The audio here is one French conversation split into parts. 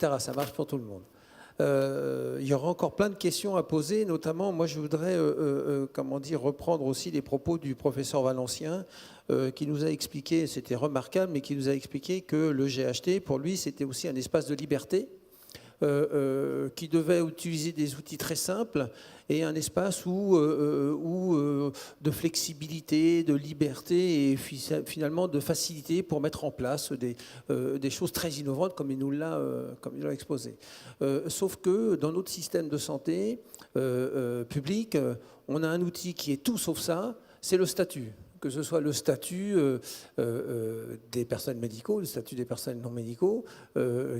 Ça marche pour tout le monde. Il y aura encore plein de questions à poser, notamment, moi je voudrais comment dire, reprendre aussi les propos du professeur Valencien qui nous a expliqué, c'était remarquable, mais qui nous a expliqué que le GHT, pour lui, c'était aussi un espace de liberté. Qui devait utiliser des outils très simples et un espace de flexibilité, de liberté et finalement de facilité pour mettre en place des choses très innovantes comme il nous l'a exposé. Sauf que dans notre système de santé public, on a un outil qui est tout sauf ça, c'est le statut. Que ce soit le statut des personnels médicaux, le statut des personnels non médicaux,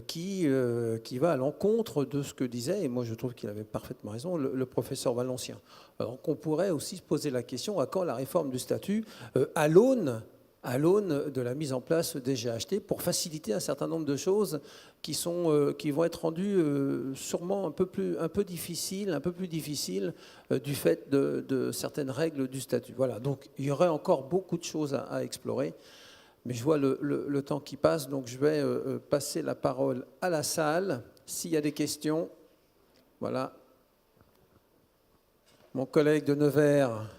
qui va à l'encontre de ce que disait, et moi je trouve qu'il avait parfaitement raison, le professeur Valencien. Alors qu'on pourrait aussi se poser la question à quand la réforme du statut à l'aune de la mise en place des GHT pour faciliter un certain nombre de choses qui vont être rendues sûrement un peu plus difficiles du fait de certaines règles du statut. Voilà, donc il y aurait encore beaucoup de choses à explorer, mais je vois le temps qui passe, donc je vais passer la parole à la salle. S'il y a des questions, voilà. Mon collègue de Nevers.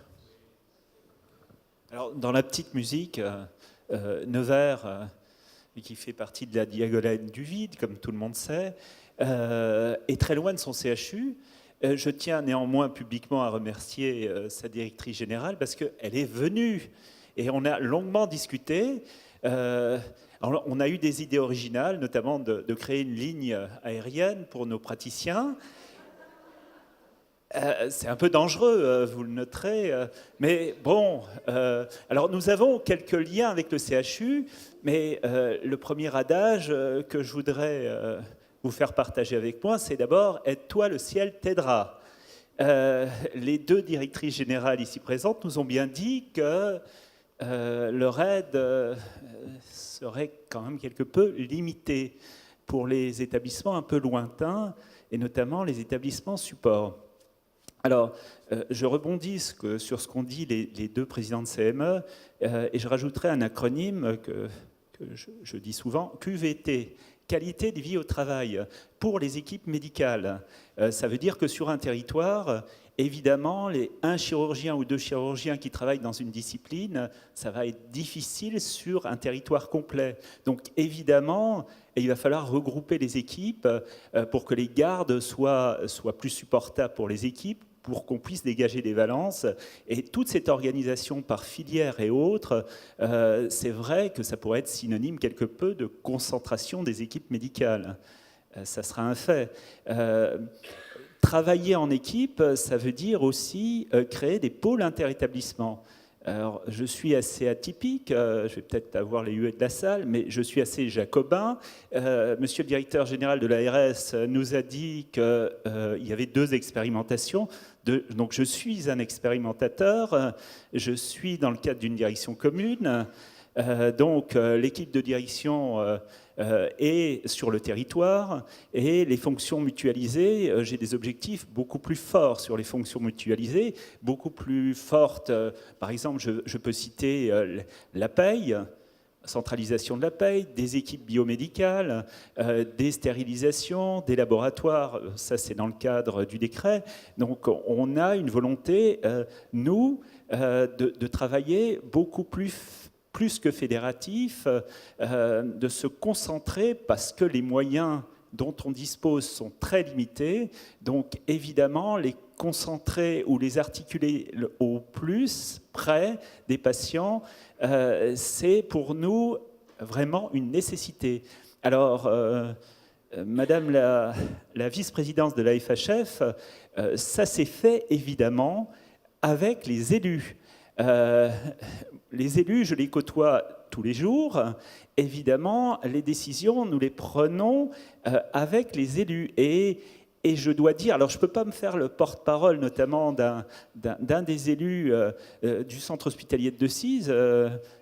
Alors, dans la petite musique, Nevers, qui fait partie de la diagonale du vide, comme tout le monde sait, est très loin de son CHU. Je tiens néanmoins publiquement à remercier sa directrice générale parce qu'elle est venue et on a longuement discuté. Alors, on a eu des idées originales, notamment de créer une ligne aérienne pour nos praticiens. C'est un peu dangereux, vous le noterez, mais bon, alors nous avons quelques liens avec le CHU, mais le premier adage que je voudrais vous faire partager avec moi, c'est d'abord « Aide-toi, le ciel t'aidera ». Les deux directrices générales ici présentes nous ont bien dit que leur aide serait quand même quelque peu limitée pour les établissements un peu lointains, et notamment les établissements supports. Alors, je rebondis sur ce qu'ont dit les deux présidents de CME et je rajouterai un acronyme que je dis souvent, QVT, qualité de vie au travail, pour les équipes médicales. Ça veut dire que sur un territoire, évidemment, un chirurgien ou deux chirurgiens qui travaillent dans une discipline, ça va être difficile sur un territoire complet. Donc, évidemment, il va falloir regrouper les équipes pour que les gardes soient plus supportables pour les équipes, pour qu'on puisse dégager des valences. Et toute cette organisation par filière et autres, c'est vrai que ça pourrait être synonyme quelque peu de concentration des équipes médicales. Ça sera un fait. Travailler en équipe, ça veut dire aussi créer des pôles interétablissements. Alors, je suis assez atypique, je vais peut-être avoir les huées de la salle, mais je suis assez jacobin. Monsieur le directeur général de l'ARS nous a dit qu'il y avait 2 expérimentations. Donc, je suis un expérimentateur, je suis dans le cadre d'une direction commune. Donc, l'équipe de direction est sur le territoire et les fonctions mutualisées, j'ai des objectifs beaucoup plus forts sur les fonctions mutualisées, beaucoup plus fortes. Par exemple, je peux citer la paye, centralisation de la paye, des équipes biomédicales, des stérilisations, des laboratoires, ça c'est dans le cadre du décret. Donc on a une volonté, nous, de travailler beaucoup plus que fédératif, de se concentrer parce que les moyens dont on dispose sont très limités. Donc évidemment, les concentrer ou les articuler au plus près des patients, c'est pour nous vraiment une nécessité. Alors, Madame la vice-présidente de la FHF, ça s'est fait évidemment avec les élus. Les élus, je les côtoie tous les jours. Évidemment, les décisions, nous les prenons avec les élus. Et je dois dire, alors je ne peux pas me faire le porte-parole notamment d'un des élus du centre hospitalier de Decize,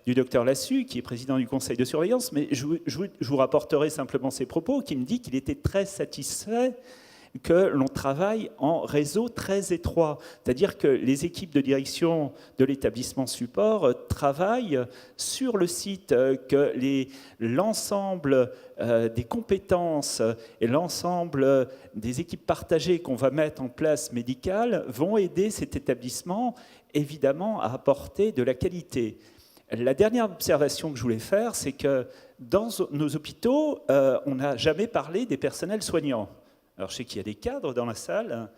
du docteur Lassus, qui est président du conseil de surveillance, mais je vous rapporterai simplement ses propos, qui me dit qu'il était très satisfait que l'on travaille en réseau très étroit. C'est-à-dire que les équipes de direction de l'établissement support travaillent sur le site, que l'ensemble des compétences et l'ensemble des équipes partagées qu'on va mettre en place médicales vont aider cet établissement, évidemment, à apporter de la qualité. La dernière observation que je voulais faire, c'est que dans nos hôpitaux, on n'a jamais parlé des personnels soignants. Alors, je sais qu'il y a des cadres dans la salle,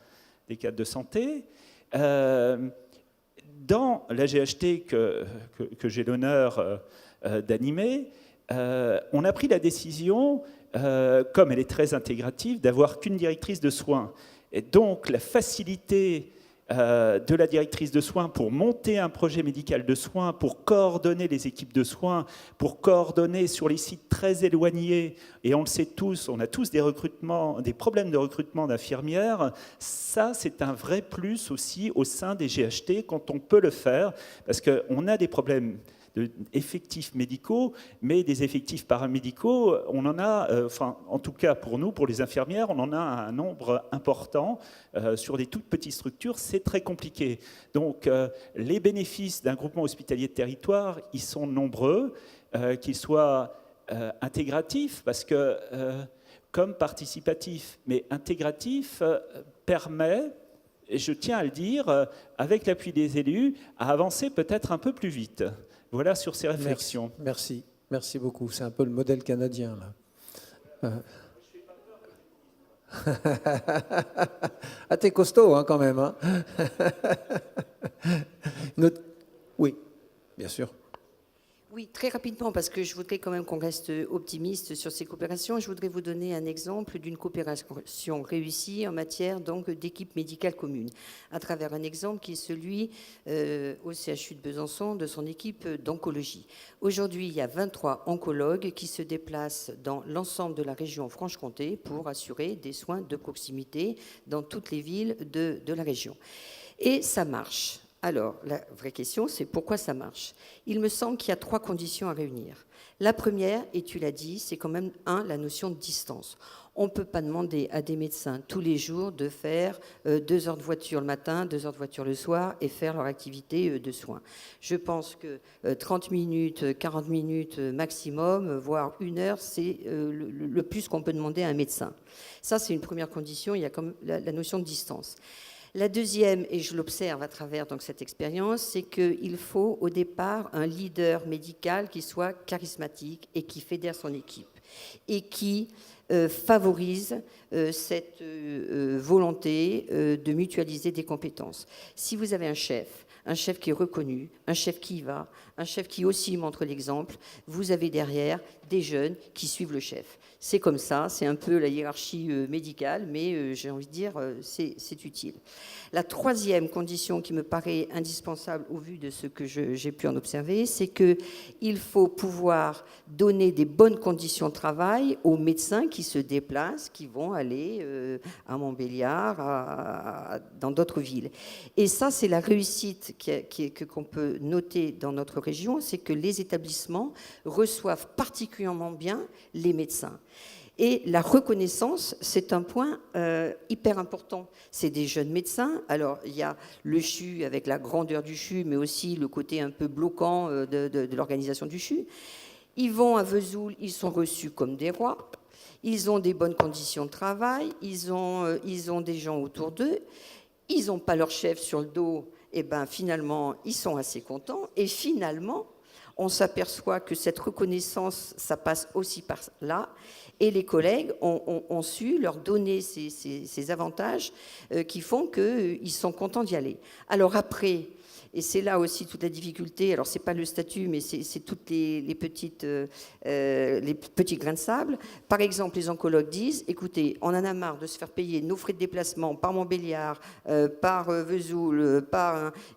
des cadres de santé. Dans la GHT que j'ai l'honneur d'animer, on a pris la décision, comme elle est très intégrative, d'avoir qu'une directrice de soins. Et donc, la facilité de la directrice de soins pour monter un projet médical de soins, pour coordonner les équipes de soins, pour coordonner sur les sites très éloignés, et on le sait tous, on a tous des problèmes de recrutement d'infirmières, ça c'est un vrai plus aussi au sein des GHT quand on peut le faire, parce qu'on a des problèmes d'effectifs médicaux, mais des effectifs paramédicaux, on en a, en tout cas pour nous, pour les infirmières, on en a un nombre important. Sur des toutes petites structures, c'est très compliqué. Donc, les bénéfices d'un groupement hospitalier de territoire, ils sont nombreux, qu'ils soient intégratifs, parce que, comme participatif, mais intégratif, permet, et je tiens à le dire, avec l'appui des élus, à avancer peut-être un peu plus vite. Voilà sur ces réflexions. Merci beaucoup. C'est un peu le modèle canadien, là. Ah, t'es costaud, hein, quand même. Hein. Oui, bien sûr. Oui, très rapidement, parce que je voudrais quand même qu'on reste optimiste sur ces coopérations. Je voudrais vous donner un exemple d'une coopération réussie en matière donc d'équipe médicale commune, à travers un exemple qui est celui au CHU de Besançon de son équipe d'oncologie. Aujourd'hui, il y a 23 oncologues qui se déplacent dans l'ensemble de la région Franche-Comté pour assurer des soins de proximité dans toutes les villes de la région. Et ça marche. Alors, la vraie question, c'est pourquoi ça marche. Il me semble qu'il y a 3 conditions à réunir. La première, et tu l'as dit, c'est quand même, la notion de distance. On ne peut pas demander à des médecins tous les jours de faire 2 heures de voiture le matin, 2 heures de voiture le soir et faire leur activité de soins. Je pense que 30 minutes, 40 minutes maximum, voire 1 heure, c'est le plus qu'on peut demander à un médecin. Ça, c'est une première condition, il y a comme la notion de distance. La deuxième, et je l'observe à travers donc, cette expérience, c'est qu'il faut au départ un leader médical qui soit charismatique et qui fédère son équipe et qui favorise cette volonté de mutualiser des compétences. Si vous avez un chef qui est reconnu, un chef qui y va, un chef qui aussi montre l'exemple, vous avez derrière des jeunes qui suivent le chef. C'est comme ça, c'est un peu la hiérarchie médicale, mais j'ai envie de dire, c'est utile. La troisième condition qui me paraît indispensable au vu de ce que j'ai pu en observer, c'est qu'il faut pouvoir donner des bonnes conditions de travail aux médecins qui se déplacent, qui vont aller à Montbéliard, dans d'autres villes. Et ça, c'est la réussite qu'on peut noter dans notre région, c'est que les établissements reçoivent particulièrement bien les médecins. Et la reconnaissance, c'est un point hyper important. C'est des jeunes médecins. Alors, il y a le CHU avec la grandeur du CHU, mais aussi le côté un peu bloquant de l'organisation du CHU. Ils vont à Vesoul, ils sont reçus comme des rois. Ils ont des bonnes conditions de travail. Ils ont des gens autour d'eux. Ils n'ont pas leur chef sur le dos. Et bien, finalement, ils sont assez contents. Et finalement, on s'aperçoit que cette reconnaissance, ça passe aussi par là. Et les collègues ont su leur donner ces avantages qui font qu'ils sont contents d'y aller. Alors après, et c'est là aussi toute la difficulté, alors c'est pas le statut, mais c'est toutes les petits grains de sable. Par exemple, les oncologues disent, écoutez, on en a marre de se faire payer nos frais de déplacement par Montbéliard, par Vesoul,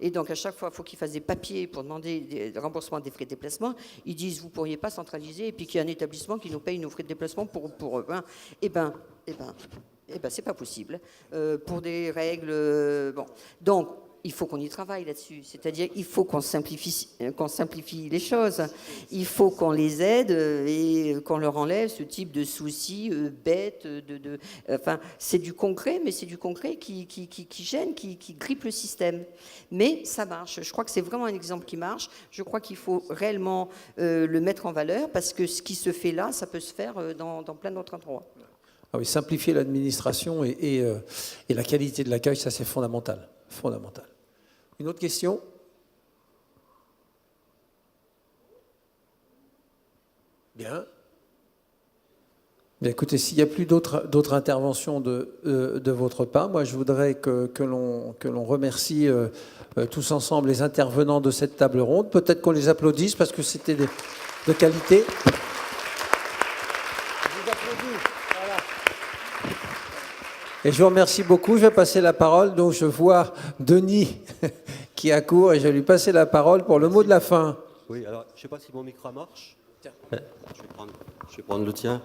et donc à chaque fois, il faut qu'ils fassent des papiers pour demander des remboursements des frais de déplacement. Ils disent, vous pourriez pas centraliser et puis qu'il y a un établissement qui nous paye nos frais de déplacement pour eux. Eh ben, c'est pas possible pour des règles. Bon, donc. il faut qu'on y travaille là-dessus. C'est-à-dire qu'il faut qu'on simplifie les choses. Il faut qu'on les aide et qu'on leur enlève ce type de soucis bêtes. Enfin, c'est du concret, mais c'est du concret qui gêne, qui grippe le système. Mais ça marche. Je crois que c'est vraiment un exemple qui marche. Je crois qu'il faut réellement le mettre en valeur parce que ce qui se fait là, ça peut se faire dans plein d'autres endroits. Ah oui, simplifier l'administration et la qualité de l'accueil, ça c'est fondamental. Fondamental. Une autre question ? Bien. Bien, écoutez, s'il n'y a plus d'autres interventions de votre part, moi je voudrais que l'on remercie tous ensemble les intervenants de cette table ronde. Peut-être qu'on les applaudisse parce que c'était de qualité. Et je vous remercie beaucoup. Je vais passer la parole. Donc, je vois Denis qui accourt et je vais lui passer la parole pour le mot de la fin. Oui, alors, je ne sais pas si mon micro marche. Je vais prendre le tien.